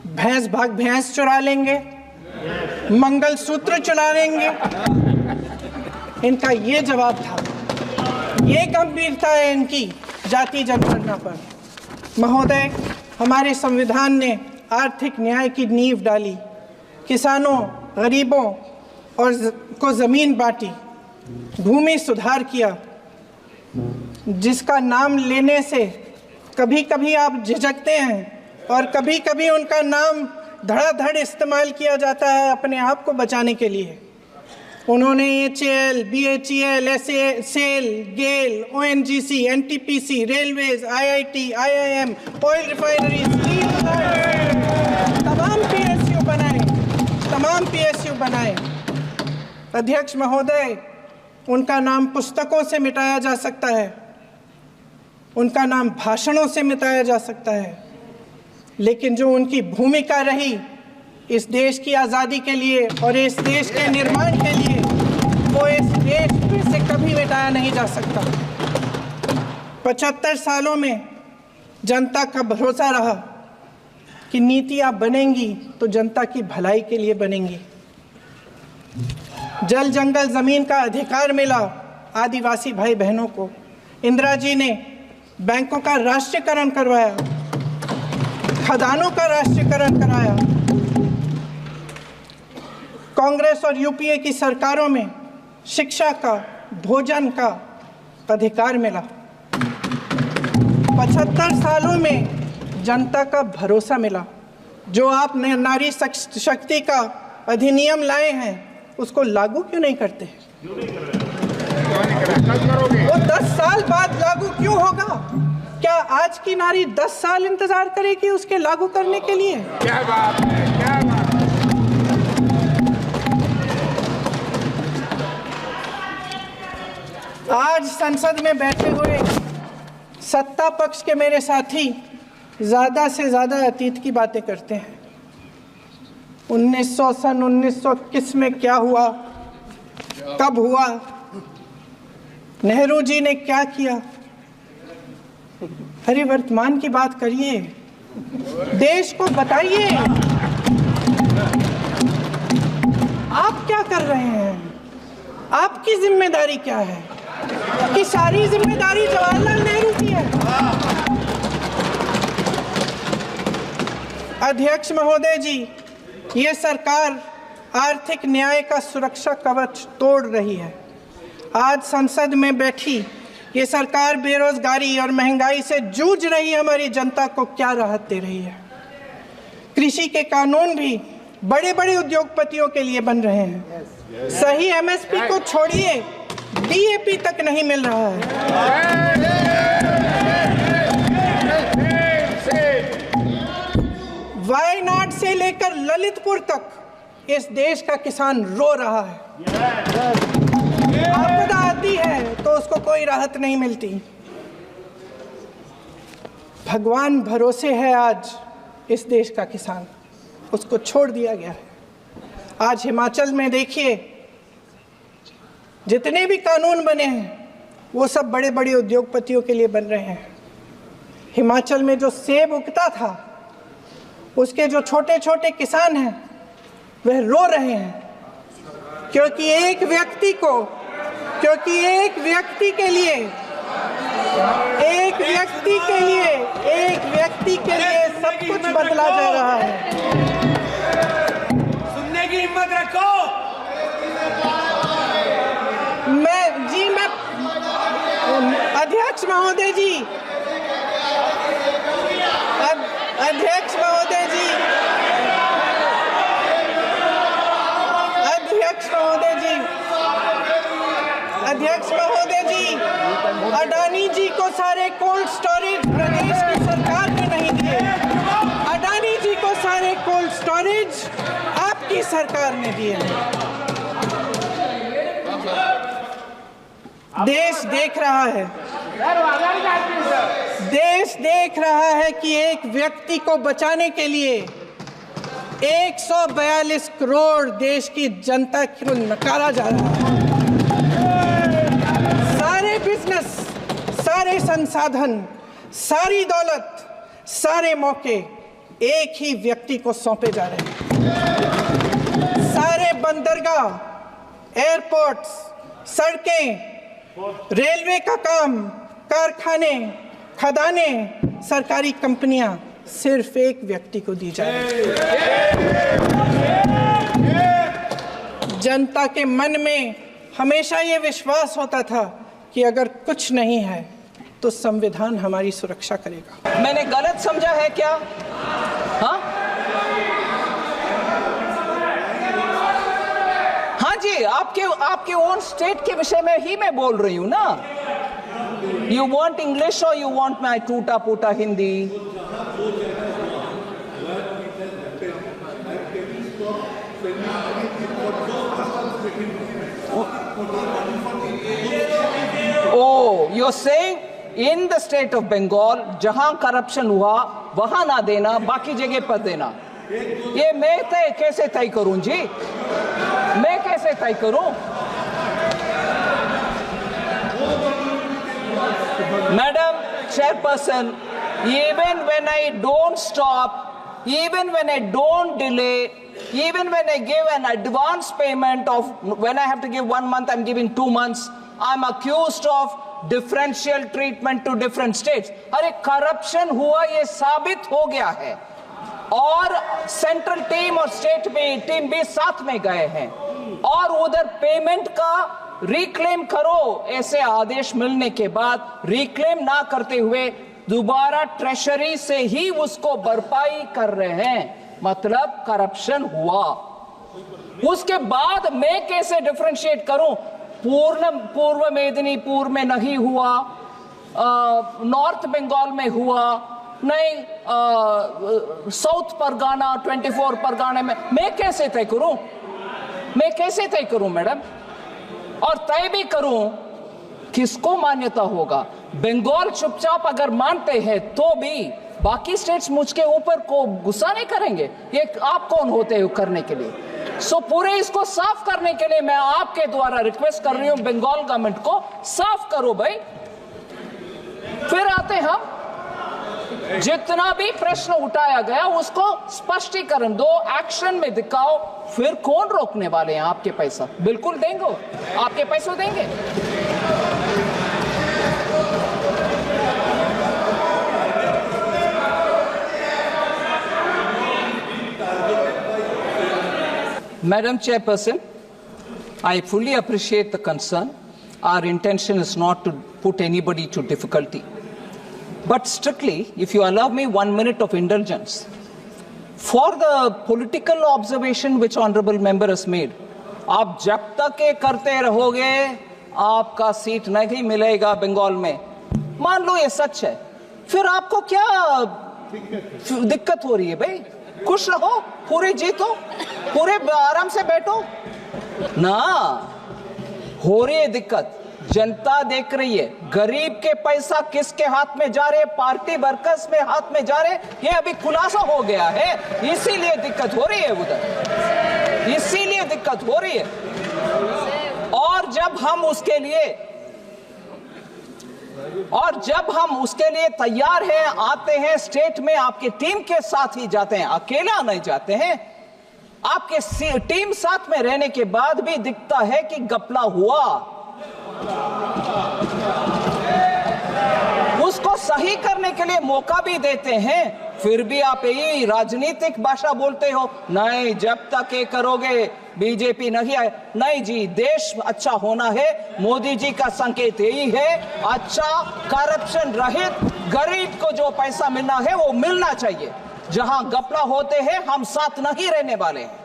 भैंस भाग भैंस चुरा लेंगे, मंगलसूत्र चुरा लेंगे। इनका ये जवाब था, ये गंभीरता है इनकी जाति जनगणना पर। महोदय, हमारे संविधान ने आर्थिक न्याय की नींव डाली, किसानों, गरीबों और को ज़मीन बांटी, भूमि सुधार किया, जिसका नाम लेने से कभी कभी आप झिझकते हैं और कभी कभी उनका नाम धड़ाधड़ इस्तेमाल किया जाता है अपने आप को बचाने के लिए। उन्होंने HAL, BHEL, SAL, गेल, ONGC, NTPC, railways, IIT, IIM, oil refineries, तमाम PSU बनाए। अध्यक्ष महोदय, उनका नाम पुस्तकों से मिटाया जा सकता है, उनका नाम भाषणों से मिटाया जा सकता है, लेकिन जो उनकी भूमिका रही इस देश की आज़ादी के लिए और इस देश के निर्माण के लिए, वो इस देश से कभी मिटाया नहीं जा सकता। 75 सालों में जनता का भरोसा रहा कि नीतियाँ बनेंगी तो जनता की भलाई के लिए बनेंगी। जल जंगल ज़मीन का अधिकार मिला आदिवासी भाई बहनों को। इंदिरा जी ने बैंकों का राष्ट्रीयकरण करवाया, खदानों का राष्ट्रीयकरण कराया। कांग्रेस और UPA की सरकारों में शिक्षा का, भोजन का अधिकार मिला। 75 सालों में जनता का भरोसा मिला। जो आप नारी शक्ति का अधिनियम लाए हैं उसको लागू क्यों नहीं करते? वो 10 साल बाद लागू क्यों होगा? क्या आज की नारी 10 साल इंतजार करेगी उसके लागू करने के लिए? क्या बात है, क्या बात। आज संसद में बैठे हुए सत्ता पक्ष के मेरे साथी ज़्यादा से ज़्यादा अतीत की बातें करते हैं। 1921 में क्या हुआ, कब हुआ, नेहरू जी ने क्या किया। अरे वर्तमान की बात करिए, देश को बताइए आप क्या कर रहे हैं, आपकी जिम्मेदारी क्या है? कि सारी जिम्मेदारी जवाहरलाल नेहरू की है। अध्यक्ष महोदय जी, ये सरकार आर्थिक न्याय का सुरक्षा कवच तोड़ रही है। आज संसद में बैठी ये सरकार बेरोजगारी और महंगाई से जूझ रही हमारी जनता को क्या राहत दे रही है? कृषि के कानून भी बड़े बड़े उद्योगपतियों के लिए बन रहे हैं। सही MSP को छोड़िए, DAP तक नहीं मिल रहा है। वायनाड से लेकर ललितपुर तक इस देश का किसान रो रहा है। आपदा आती है तो उसको कोई राहत नहीं मिलती। भगवान भरोसे है आज इस देश का किसान, उसको छोड़ दिया गया है। आज हिमाचल में देखिए, जितने भी कानून बने हैं वो सब बड़े बड़े उद्योगपतियों के लिए बन रहे हैं। हिमाचल में जो सेब उगता था उसके जो छोटे छोटे किसान हैं वह रो रहे हैं, क्योंकि एक व्यक्ति के लिए सब कुछ बदला जा रहा है। सुनने की हिम्मत रखो। अध्यक्ष महोदय जी, अध्यक्ष महोदय जी, अडानी जी को सारे कोल्ड स्टोरेज प्रदेश की सरकार ने नहीं दिए। अडानी जी को सारे कोल्ड स्टोरेज आपकी सरकार ने दिए। देश देख रहा है कि एक व्यक्ति को बचाने के लिए 142 करोड़ देश की जनता को नकारा जा रहा है। सारे बिजनेस, सारे संसाधन, सारी दौलत, सारे मौके एक ही व्यक्ति को सौंपे जा रहे हैं। सारे बंदरगाह, एयरपोर्ट्स, सड़कें, रेलवे का काम, कारखाने, खदाने, सरकारी कंपनियां सिर्फ एक व्यक्ति को दी जा रही है। जनता के मन में हमेशा ये विश्वास होता था कि अगर कुछ नहीं है तो संविधान हमारी सुरक्षा करेगा। मैंने गलत समझा है क्या? हाँ हाँ जी, आपके ओन स्टेट के विषय में ही मैं बोल रही हूं ना। यू वांट इंग्लिश और यू वांट माई टूटा फूटा Hindi? Oh, you're saying in the state of Bengal जहां करप्शन हुआ वहां ना देना, बाकी जगह पर देना। ये मैं कैसे तय करूं जी? मैं कैसे तय करूं? Madam Chairperson, even when I don't stop, even when I don't delay, even when I give an advance payment of, when I have to give 1 month, I'm giving 2 months, I'm accused of differential treatment to different states. अरे corruption हुआ ये साबित हो गया है और central team और state team भी साथ में गए हैं और उधर पेमेंट का रिक्लेम करो, ऐसे आदेश मिलने के बाद रिक्लेम ना करते हुए दोबारा ट्रेशरी से ही उसको भरपाई कर रहे हैं, मतलब करप्शन हुआ। उसके बाद मैं कैसे डिफरेंशिएट करूं? पूर्व मेदिनीपुर में नहीं हुआ, नॉर्थ बंगाल में हुआ नहीं, साउथ परगाना 24 परगाना में, मैं कैसे तय करूं? मैं कैसे तय करूं मैडम? और तय भी करूं, किसको मान्यता होगा? बंगाल चुपचाप अगर मानते हैं तो भी बाकी स्टेट्स मुझके ऊपर को गुस्सा नहीं करेंगे? ये आप कौन होते हो करने के लिए? सो पूरे इसको साफ करने के लिए मैं आपके द्वारा रिक्वेस्ट कर रही हूं, बंगाल गवर्नमेंट को साफ करो भाई। फिर आते हम, जितना भी प्रश्न उठाया गया उसको स्पष्टीकरण दो, एक्शन में दिखाओ, फिर कौन रोकने वाले हैं? आपके पैसा बिल्कुल देंगे, आपके पैसे देंगे। Madam Chairperson, I fully appreciate the concern. Our intention is not to put anybody to difficulty. But strictly, if you allow me 1 minute of indulgence, for the political observation which honorable member has made, आप जब तक ये करते रहोगे आपका seat नहीं मिलेगा बंगाल में, मान लो ये सच है, फिर आपको क्या दिक्कत हो रही है भाई? खुश रहो, पूरे जीतो, पूरे आराम से बैठो ना। हो रही है दिक्कत, जनता देख रही है, गरीब के पैसा किसके हाथ में जा रहे? पार्टी वर्कर्स में हाथ में जा रहे, ये अभी खुलासा हो गया है, इसीलिए दिक्कत हो रही है उधर, इसीलिए दिक्कत हो रही है। और जब हम उसके लिए तैयार हैं, आते हैं स्टेट में, आपके टीम के साथ ही जाते हैं, अकेला नहीं जाते हैं, आपके टीम साथ में रहने के बाद भी दिखता है कि घपला हुआ, उसको सही करने के लिए मौका भी देते हैं, फिर भी आप यही राजनीतिक भाषा बोलते हो, नहीं जब तक ये करोगे बीजेपी नहीं आए। नहीं जी, देश अच्छा होना है, मोदी जी का संकेत यही है, अच्छा करप्शन रहित गरीब को जो पैसा मिलना है वो मिलना चाहिए। जहां घपला होते हैं हम साथ नहीं रहने वाले हैं।